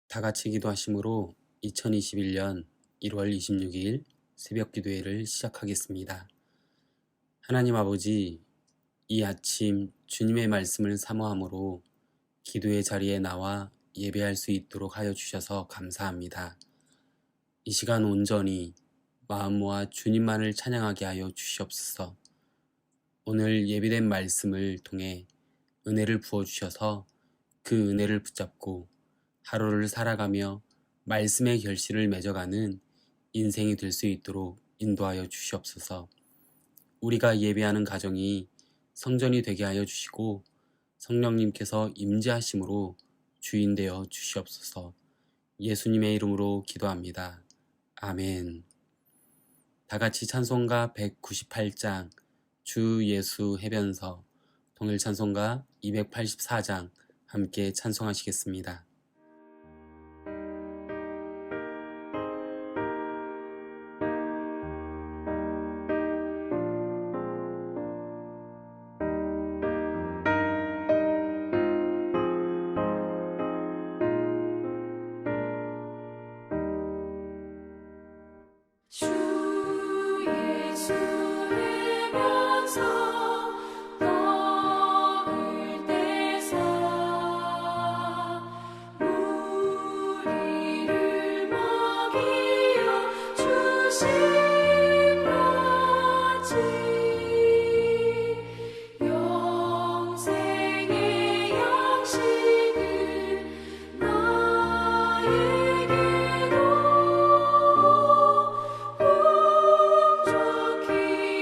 다 같이 기도하심으로 2021년 1월 26일 새벽 기도회를 시작하겠습니다. 하나님 아버지, 이 아침 주님의 말씀을 사모함으로 기도의 자리에 나와 예배할 수 있도록 하여 주셔서 감사합니다. 이 시간 온전히 마음 모아 주님만을 찬양하게 하여 주시옵소서. 오늘 예비된 말씀을 통해 은혜를 부어주셔서 그 은혜를 붙잡고 하루를 살아가며 말씀의 결실을 맺어가는 인생이 될 수 있도록 인도하여 주시옵소서. 우리가 예배하는 가정이 성전이 되게 하여 주시고 성령님께서 임재하심으로 주인 되어 주시옵소서. 예수님의 이름으로 기도합니다. 아멘. 다 같이 찬송가 198장 주 예수 해변서, 동일 찬송가 284장 함께 찬송하시겠습니다. 주 예수 해변서 떠을 때사 우리를 먹이어 주신 같이 영생의 양식을 나에게도 풍족히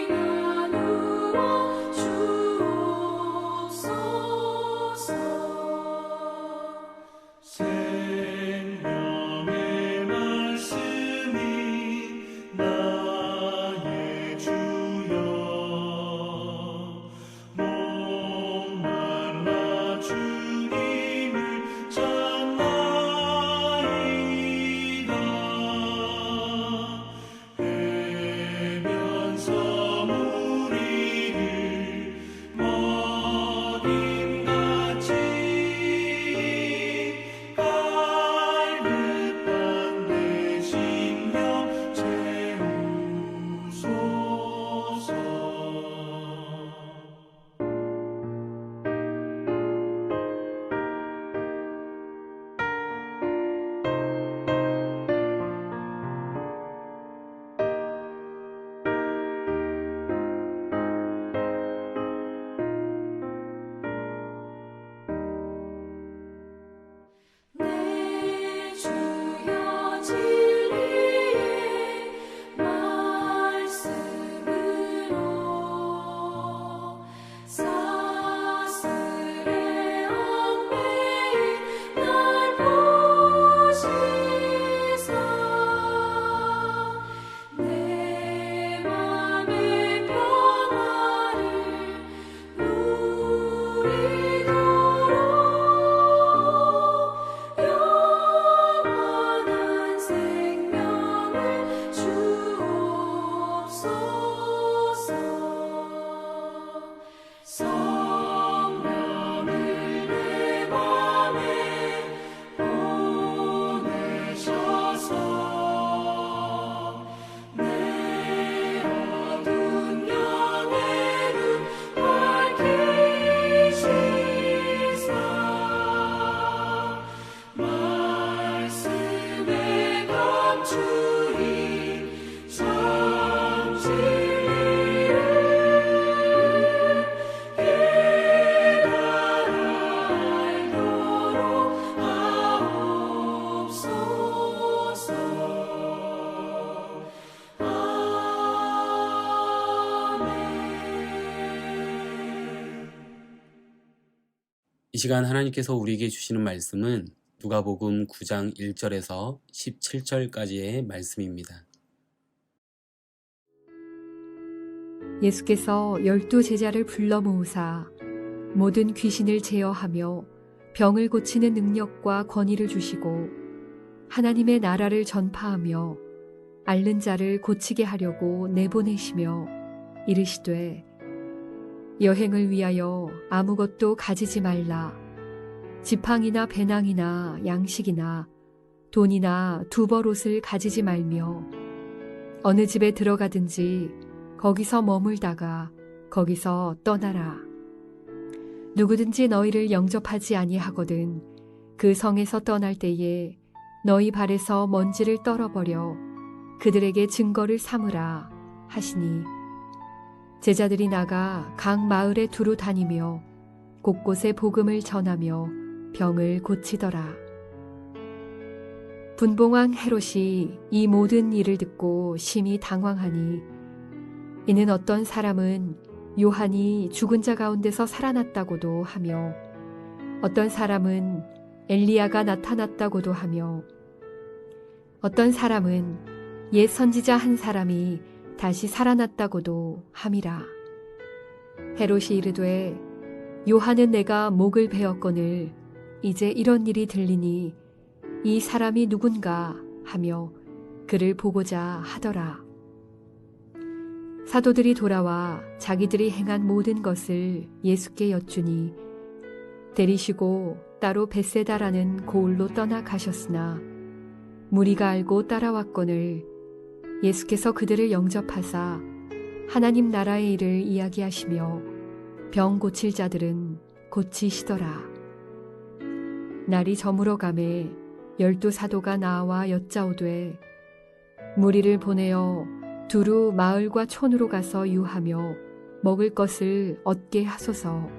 나누어 주옵소서. 생명의 말씀이 나의 주여 목말라 주님을 찾나이다. 해변서 무리를 먹임같이 갈급한 내 심령 채우소서. 내 주여 진리의 말씀으로 사슬의 얽매인 날 보시사 내 맘의 평화를 누리도록 영원한 생명을 주옵소서. 성령을 내 맘에 보내셔서 내 어두운 영의 눈 밝히시사 말씀에 감추인 참 진리를 깨달아 알도록 하옵소서. 아멘. 이 시간 하나님께서 우리에게 주시는 말씀은 누가복음 9장 1절에서 17절까지의 말씀입니다. 예수께서 12 제자를 불러 모으사 모든 귀신을 제어하며 병을 고치는 능력과 권위를 주시고 하나님의 나라를 전파하며 앓는 자를 고치게 하려고 내보내시며 이르시되 여행을 위하여 아무것도 가지지 말라. 지팡이나 배낭이나 양식이나 돈이나 두벌옷을 가지지 말며 어느 집에 들어가든지 거기서 머물다가 거기서 떠나라. 누구든지 너희를 영접하지 아니하거든 그 성에서 떠날 때에 너희 발에서 먼지를 떨어버려 그들에게 증거를 삼으라 하시니 제자들이 나가 각 마을에 두루 다니며 곳곳에 복음을 전하며 병을 고치더라. 분봉왕 헤롯이 이 모든 일을 듣고 심히 당황하니 이는 어떤 사람은 요한이 죽은 자 가운데서 살아났다고도 하며 어떤 사람은 엘리야가 나타났다고도 하며 어떤 사람은 옛 선지자 한 사람이 다시 살아났다고도 함이라. 헤롯이 이르되 요한은 내가 목을 베었거늘 이제 이런 일이 들리니 이 사람이 누군가 하며 그를 보고자 하더라. 사도들이 돌아와 자기들이 행한 모든 것을 예수께 여쭈니 데리시고 따로 벳세다라는 고을로 떠나 가셨으나 무리가 알고 따라왔거늘 예수께서 그들을 영접하사 하나님 나라의 일을 이야기하시며 병 고칠 자들은 고치시더라. 날이 저물어 가매 12 사도가 나와 여짜오되 무리를 보내어 두루 마을과 촌으로 가서 유하며 먹을 것을 얻게 하소서.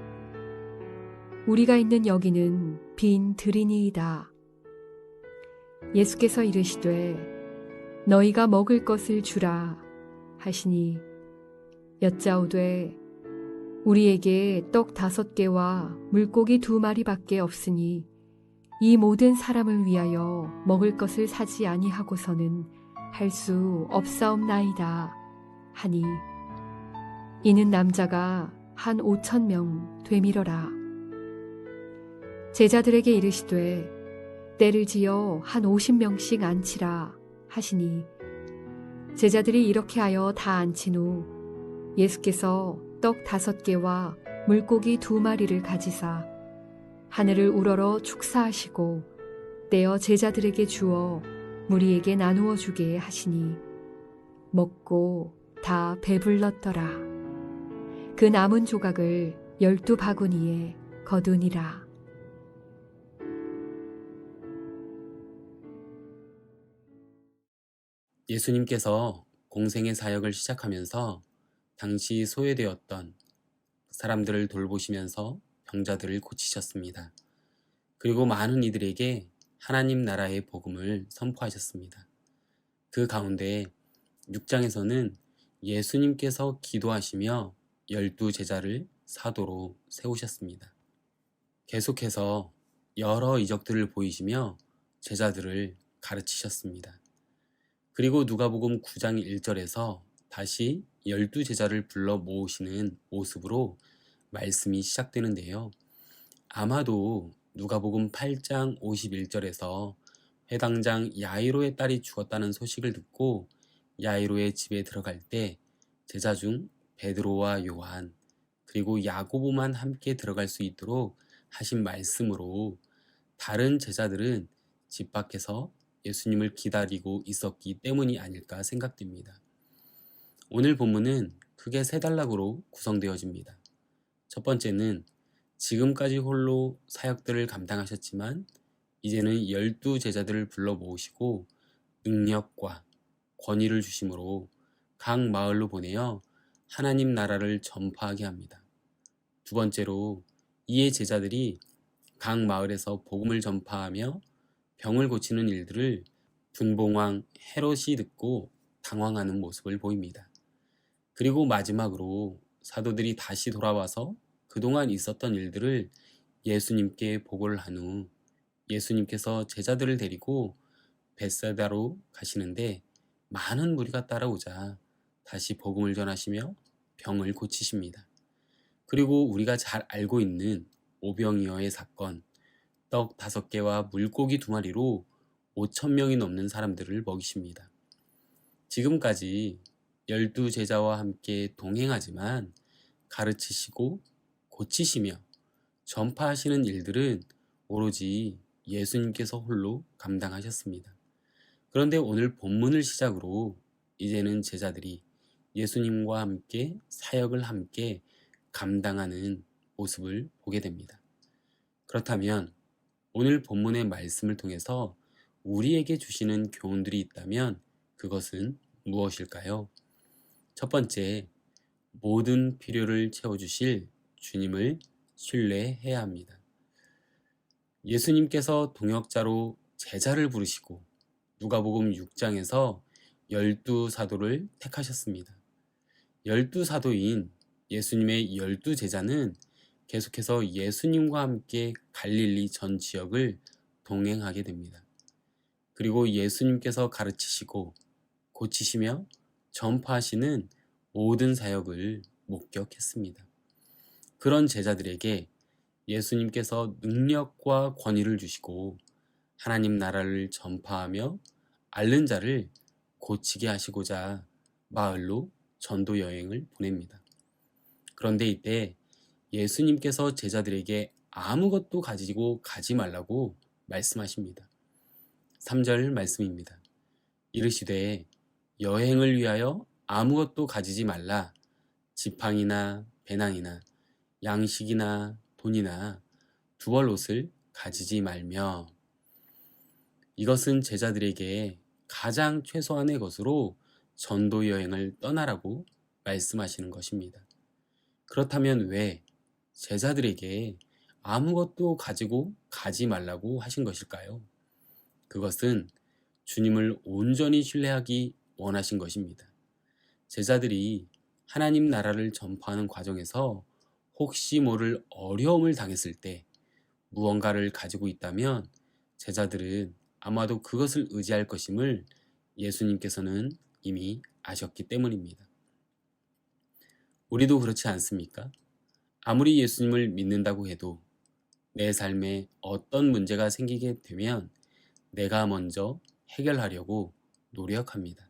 우리가 있는 여기는 빈 들이니이다. 예수께서 이르시되 너희가 먹을 것을 주라 하시니 여짜오되 우리에게 떡 5개와 물고기 2마리밖에 없으니 이 모든 사람을 위하여 먹을 것을 사지 아니하고서는 할 수 없사옵나이다 하니 이는 남자가 한 5,000명 되밀어라. 제자들에게 이르시되 때를 지어 한 50명씩 앉히라 하시니 제자들이 이렇게 하여 다 앉힌 후 예수께서 떡 5개와 물고기 2마리를 가지사 하늘을 우러러 축사하시고 떼어 제자들에게 주어 무리에게 나누어 주게 하시니 먹고 다 배불렀더라. 그 남은 조각을 12 바구니에 거두니라. 예수님께서 공생의 사역을 시작하면서 당시 소외되었던 사람들을 돌보시면서 병자들을 고치셨습니다. 그리고 많은 이들에게 하나님 나라의 복음을 선포하셨습니다. 그 가운데 6장에서는 예수님께서 기도하시며 12 제자를 사도로 세우셨습니다. 계속해서 여러 이적들을 보이시며 제자들을 가르치셨습니다. 그리고 누가복음 9장 1절에서 다시 12 제자를 불러 모으시는 모습으로 말씀이 시작되는데요. 아마도 누가복음 8장 51절에서 회당장 야이로의 딸이 죽었다는 소식을 듣고 야이로의 집에 들어갈 때 제자 중 베드로와 요한 그리고 야고보만 함께 들어갈 수 있도록 하신 말씀으로 다른 제자들은 집 밖에서 예수님을 기다리고 있었기 때문이 아닐까 생각됩니다. 오늘 본문은 크게 3단락으로 구성되어집니다. 첫 번째는 지금까지 홀로 사역들을 감당하셨지만 이제는 12 제자들을 불러 모으시고 능력과 권위를 주심으로 각 마을로 보내어 하나님 나라를 전파하게 합니다. 두 번째로 이에 제자들이 각 마을에서 복음을 전파하며 병을 고치는 일들을 분봉왕 헤롯이 듣고 당황하는 모습을 보입니다. 그리고 마지막으로 사도들이 다시 돌아와서 그동안 있었던 일들을 예수님께 보고를 한 후 예수님께서 제자들을 데리고 벳사다로 가시는데 많은 무리가 따라오자 다시 복음을 전하시며 병을 고치십니다. 그리고 우리가 잘 알고 있는 오병이어의 사건, 떡 5개와 물고기 2마리로 5,000명이 넘는 사람들을 먹이십니다. 지금까지 12 제자와 함께 동행하지만 가르치시고 고치시며 전파하시는 일들은 오로지 예수님께서 홀로 감당하셨습니다. 그런데 오늘 본문을 시작으로 이제는 제자들이 예수님과 함께 사역을 함께 감당하는 모습을 보게 됩니다. 그렇다면 오늘 본문의 말씀을 통해서 우리에게 주시는 교훈들이 있다면 그것은 무엇일까요? 첫 번째, 모든 필요를 채워주실 주님을 신뢰해야 합니다. 예수님께서 동역자로 제자를 부르시고 누가복음 6장에서 12사도를 택하셨습니다. 12사도인 예수님의 12제자는 계속해서 예수님과 함께 갈릴리 전 지역을 동행하게 됩니다. 그리고 예수님께서 가르치시고 고치시며 전파하시는 모든 사역을 목격했습니다. 그런 제자들에게 예수님께서 능력과 권위를 주시고 하나님 나라를 전파하며 앓는 자를 고치게 하시고자 마을로 전도 여행을 보냅니다. 그런데 이때 예수님께서 제자들에게 아무것도 가지고 가지 말라고 말씀하십니다. 3절 말씀입니다. 이르시되 여행을 위하여 아무것도 가지지 말라. 지팡이나 배낭이나 양식이나 돈이나 두벌 옷을 가지지 말며. 이것은 제자들에게 가장 최소한의 것으로 전도 여행을 떠나라고 말씀하시는 것입니다. 그렇다면 왜 제자들에게 아무것도 가지고 가지 말라고 하신 것일까요? 그것은 주님을 온전히 신뢰하기 원하신 것입니다. 제자들이 하나님 나라를 전파하는 과정에서 혹시 모를 어려움을 당했을 때 무언가를 가지고 있다면 제자들은 아마도 그것을 의지할 것임을 예수님께서는 이미 아셨기 때문입니다. 우리도 그렇지 않습니까? 아무리 예수님을 믿는다고 해도 내 삶에 어떤 문제가 생기게 되면 내가 먼저 해결하려고 노력합니다.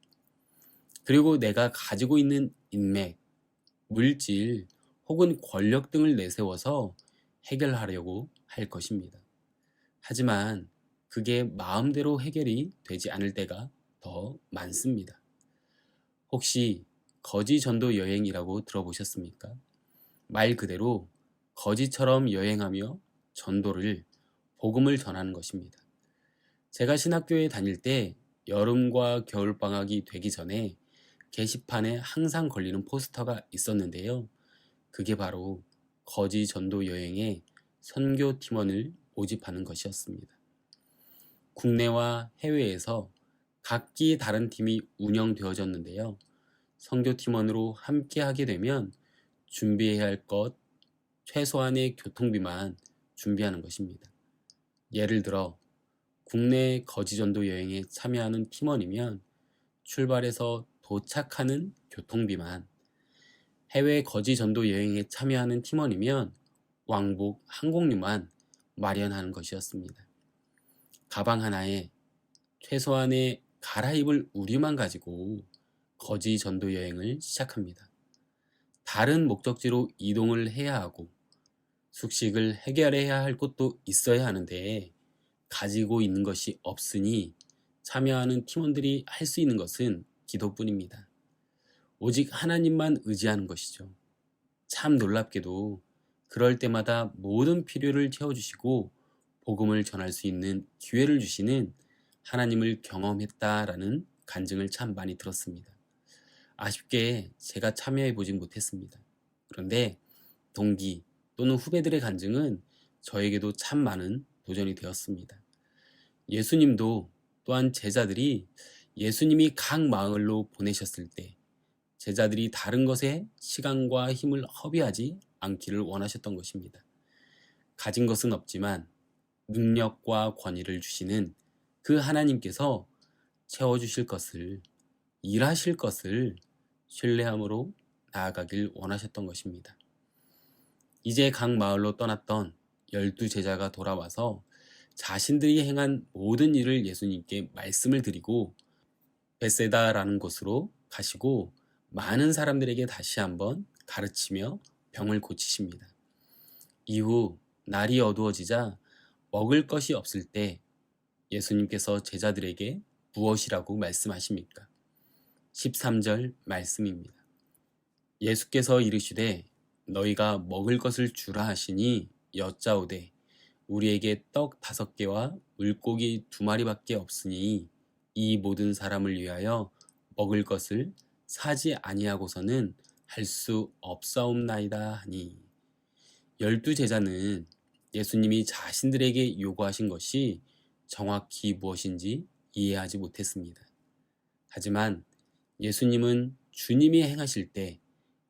그리고 내가 가지고 있는 인맥, 물질 혹은 권력 등을 내세워서 해결하려고 할 것입니다. 하지만 그게 마음대로 해결이 되지 않을 때가 더 많습니다. 혹시 거지 전도 여행이라고 들어보셨습니까? 말 그대로 거지처럼 여행하며 전도를, 복음을 전하는 것입니다. 제가 신학교에 다닐 때 여름과 겨울방학이 되기 전에 게시판에 항상 걸리는 포스터가 있었는데요. 그게 바로 거지 전도 여행에 선교 팀원을 모집하는 것이었습니다. 국내와 해외에서 각기 다른 팀이 운영되어졌는데요. 선교 팀원으로 함께 하게 되면 준비해야 할 것, 최소한의 교통비만 준비하는 것입니다. 예를 들어 국내 거지전도 여행에 참여하는 팀원이면 출발해서 도착하는 교통비만, 해외 거지전도 여행에 참여하는 팀원이면 왕복 항공료만 마련하는 것이었습니다. 가방 하나에 최소한의 갈아입을 우리만 가지고 거지 전도 여행을 시작합니다. 다른 목적지로 이동을 해야 하고 숙식을 해결해야 할 곳도 있어야 하는데 가지고 있는 것이 없으니 참여하는 팀원들이 할 수 있는 것은 기도뿐입니다. 오직 하나님만 의지하는 것이죠. 참 놀랍게도 그럴 때마다 모든 필요를 채워주시고 복음을 전할 수 있는 기회를 주시는 하나님을 경험했다라는 간증을 참 많이 들었습니다. 아쉽게 제가 참여해 보진 못했습니다. 그런데 동기 또는 후배들의 간증은 저에게도 참 많은 도전이 되었습니다. 예수님도 또한 제자들이 예수님이 각 마을로 보내셨을 때 제자들이 다른 것에 시간과 힘을 허비하지 않기를 원하셨던 것입니다. 가진 것은 없지만 능력과 권위를 주시는 그 하나님께서 채워주실 것을, 일하실 것을 신뢰함으로 나아가길 원하셨던 것입니다. 이제 각 마을로 떠났던 12제자가 돌아와서 자신들이 행한 모든 일을 예수님께 말씀을 드리고 베세다라는 곳으로 가시고 많은 사람들에게 다시 한번 가르치며 병을 고치십니다. 이후 날이 어두워지자 먹을 것이 없을 때 예수님께서 제자들에게 무엇이라고 말씀하십니까? 13절 말씀입니다. 예수께서 이르시되 너희가 먹을 것을 주라 하시니 여짜오되 우리에게 떡 5개와 물고기 2마리밖에 없으니 이 모든 사람을 위하여 먹을 것을 사지 아니하고서는 할 수 없사옵나이다 하니 12제자는 예수님이 자신들에게 요구하신 것이 정확히 무엇인지 이해하지 못했습니다. 하지만 예수님은 주님이 행하실 때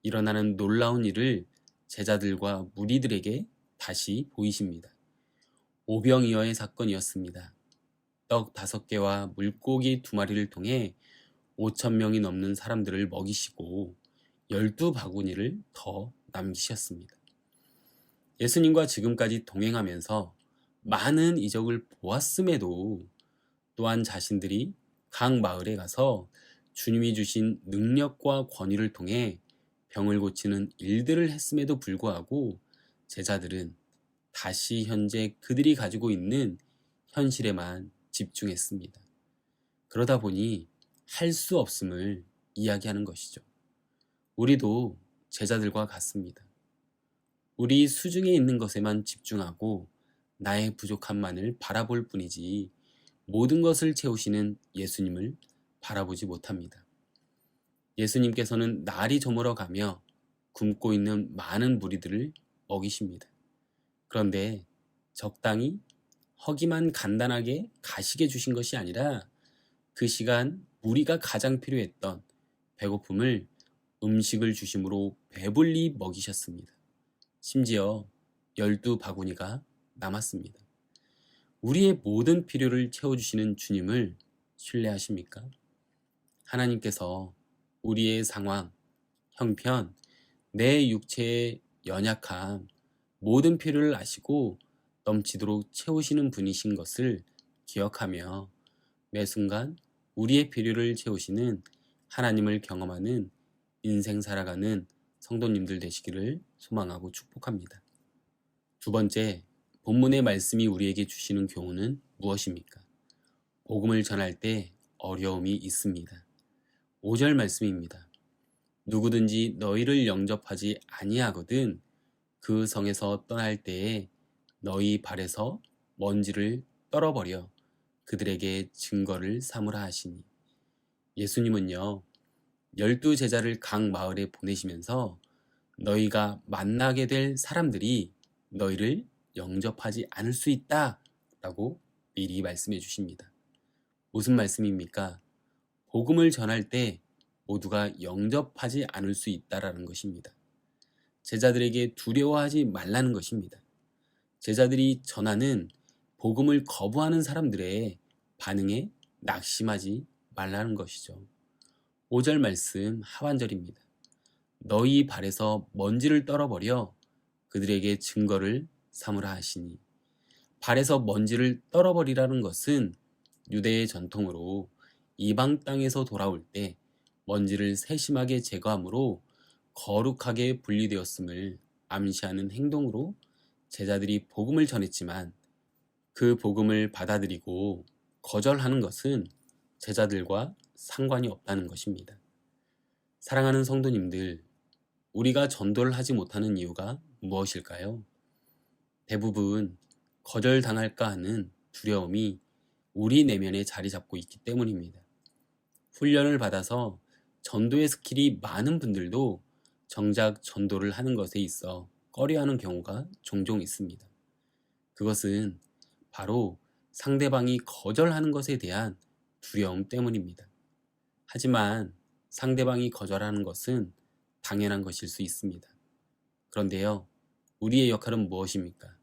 일어나는 놀라운 일을 제자들과 무리들에게 다시 보이십니다. 오병이어의 사건이었습니다. 떡 5개와 물고기 2마리를 통해 5,000명이 넘는 사람들을 먹이시고 12바구니를 더 남기셨습니다. 예수님과 지금까지 동행하면서 많은 이적을 보았음에도 또한 자신들이 각 마을에 가서 주님이 주신 능력과 권위를 통해 병을 고치는 일들을 했음에도 불구하고 제자들은 다시 현재 그들이 가지고 있는 현실에만 집중했습니다. 그러다 보니 할 수 없음을 이야기하는 것이죠. 우리도 제자들과 같습니다. 우리 수중에 있는 것에만 집중하고 나의 부족함만을 바라볼 뿐이지 모든 것을 채우시는 예수님을 바라보지 못합니다. 예수님께서는 날이 저물어 가며 굶고 있는 많은 무리들을 먹이십니다. 그런데 적당히 허기만 간단하게 가시게 주신 것이 아니라 그 시간 무리가 가장 필요했던 배고픔을 음식을 주심으로 배불리 먹이셨습니다. 심지어 12바구니가 남았습니다. 우리의 모든 필요를 채워주시는 주님을 신뢰하십니까? 하나님께서 우리의 상황, 형편, 내 육체의 연약함, 모든 필요를 아시고 넘치도록 채우시는 분이신 것을 기억하며 매 순간 우리의 필요를 채우시는 하나님을 경험하는 인생 살아가는 성도님들 되시기를 소망하고 축복합니다. 두 번째, 본문의 말씀이 우리에게 주시는 교훈은 무엇입니까? 복음을 전할 때 어려움이 있습니다. 5절 말씀입니다. 누구든지 너희를 영접하지 아니하거든 그 성에서 떠날 때에 너희 발에서 먼지를 떨어버려 그들에게 증거를 삼으라 하시니. 예수님은요, 12제자를 각 마을에 보내시면서 너희가 만나게 될 사람들이 너희를 영접하지 않을 수 있다 라고 미리 말씀해 주십니다. 무슨 말씀입니까? 복음을 전할 때 모두가 영접하지 않을 수 있다라는 것입니다. 제자들에게 두려워하지 말라는 것입니다. 제자들이 전하는 복음을 거부하는 사람들의 반응에 낙심하지 말라는 것이죠. 5절 말씀 하반절입니다. 너희 발에서 먼지를 떨어버려 그들에게 증거를 삼으라 하시니. 발에서 먼지를 떨어버리라는 것은 유대의 전통으로 이방 땅에서 돌아올 때 먼지를 세심하게 제거함으로 거룩하게 분리되었음을 암시하는 행동으로 제자들이 복음을 전했지만 그 복음을 받아들이고 거절하는 것은 제자들과 상관이 없다는 것입니다. 사랑하는 성도님들, 우리가 전도를 하지 못하는 이유가 무엇일까요? 대부분 거절당할까 하는 두려움이 우리 내면에 자리 잡고 있기 때문입니다. 훈련을 받아서 전도의 스킬이 많은 분들도 정작 전도를 하는 것에 있어 꺼려하는 경우가 종종 있습니다. 그것은 바로 상대방이 거절하는 것에 대한 두려움 때문입니다. 하지만 상대방이 거절하는 것은 당연한 것일 수 있습니다. 그런데요, 우리의 역할은 무엇입니까?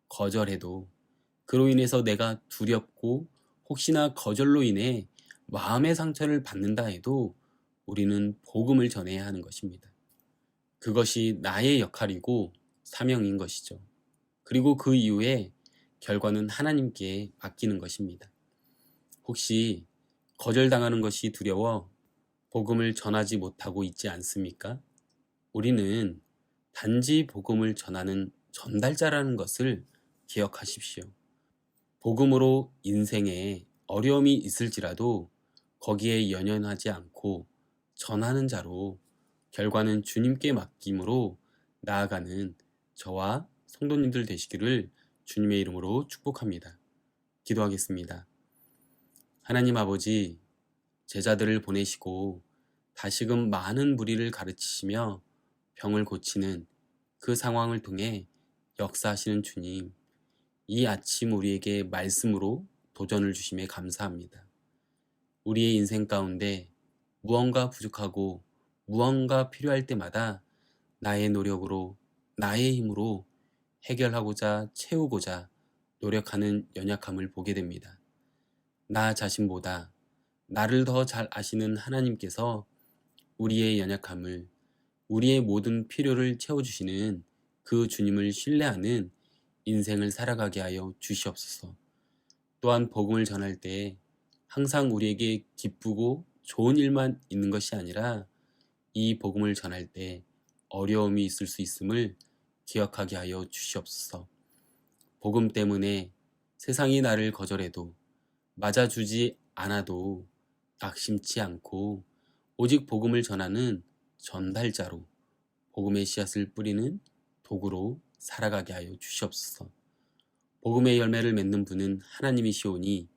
거절해도 그로 인해서 내가 두렵고 혹시나 거절로 인해 마음의 상처를 받는다 해도 우리는 복음을 전해야 하는 것입니다. 그것이 나의 역할이고 사명인 것이죠. 그리고 그 이후에 결과는 하나님께 맡기는 것입니다. 혹시 거절당하는 것이 두려워 복음을 전하지 못하고 있지 않습니까? 우리는 단지 복음을 전하는 전달자라는 것을 기억하십시오. 복음으로 인생에 어려움이 있을지라도 거기에 연연하지 않고 전하는 자로 결과는 주님께 맡김으로 나아가는 저와 성도님들 되시기를 주님의 이름으로 축복합니다. 기도하겠습니다. 하나님 아버지, 제자들을 보내시고 다시금 많은 무리를 가르치시며 병을 고치는 그 상황을 통해 역사하시는 주님, 이 아침 우리에게 말씀으로 도전을 주심에 감사합니다. 우리의 인생 가운데 무언가 부족하고 무언가 필요할 때마다 나의 노력으로, 나의 힘으로 해결하고자 채우고자 노력하는 연약함을 보게 됩니다. 나 자신보다 나를 더 잘 아시는 하나님께서 우리의 연약함을, 우리의 모든 필요를 채워주시는 그 주님을 신뢰하는 인생을 살아가게 하여 주시옵소서. 또한 복음을 전할 때 항상 우리에게 기쁘고 좋은 일만 있는 것이 아니라 이 복음을 전할 때 어려움이 있을 수 있음을 기억하게 하여 주시옵소서. 복음 때문에 세상이 나를 거절해도 맞아주지 않아도 낙심치 않고 오직 복음을 전하는 전달자로 복음의 씨앗을 뿌리는 도구로 살아가게 하여 주시옵소서. 복음의 열매를 맺는 분은 하나님이시오니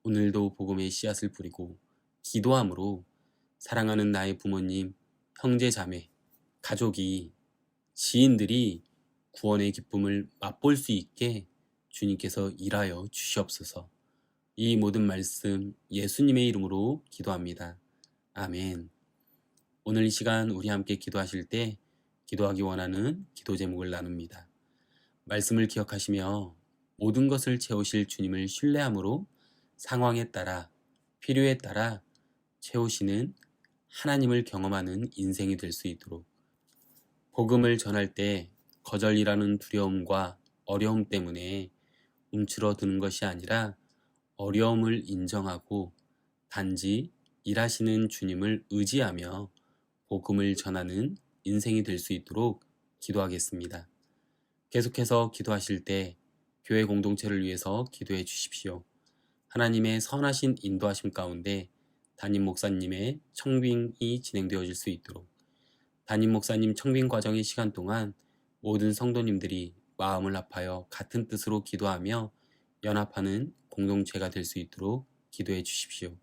오늘도 복음의 씨앗을 뿌리고 기도함으로 사랑하는 나의 부모님, 형제 자매, 가족이, 지인들이 구원의 기쁨을 맛볼 수 있게 주님께서 일하여 주시옵소서. 이 모든 말씀 예수님의 이름으로 기도합니다. 아멘. 오늘 이 시간 우리 함께 기도하실 때 기도하기 원하는 기도 제목을 나눕니다. 말씀을 기억하시며 모든 것을 채우실 주님을 신뢰함으로 상황에 따라, 필요에 따라 채우시는 하나님을 경험하는 인생이 될 수 있도록, 복음을 전할 때 거절이라는 두려움과 어려움 때문에 움츠러드는 것이 아니라 어려움을 인정하고 단지 일하시는 주님을 의지하며 복음을 전하는 인생이 될 수 있도록 기도하겠습니다. 계속해서 기도하실 때 교회 공동체를 위해서 기도해 주십시오. 하나님의 선하신 인도하심 가운데 담임 목사님의 청빙이 진행되어질 수 있도록, 담임 목사님 청빙 과정의 시간 동안 모든 성도님들이 마음을 합하여 같은 뜻으로 기도하며 연합하는 공동체가 될 수 있도록 기도해 주십시오.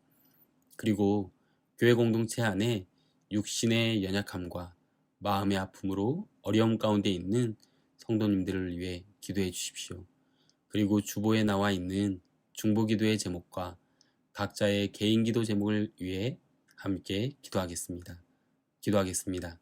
그리고 교회 공동체 안에 육신의 연약함과 마음의 아픔으로 어려움 가운데 있는 성도님들을 위해 기도해 주십시오. 그리고 주보에 나와 있는 중보기도의 제목과 각자의 개인 기도 제목을 위해 함께 기도하겠습니다. 기도하겠습니다.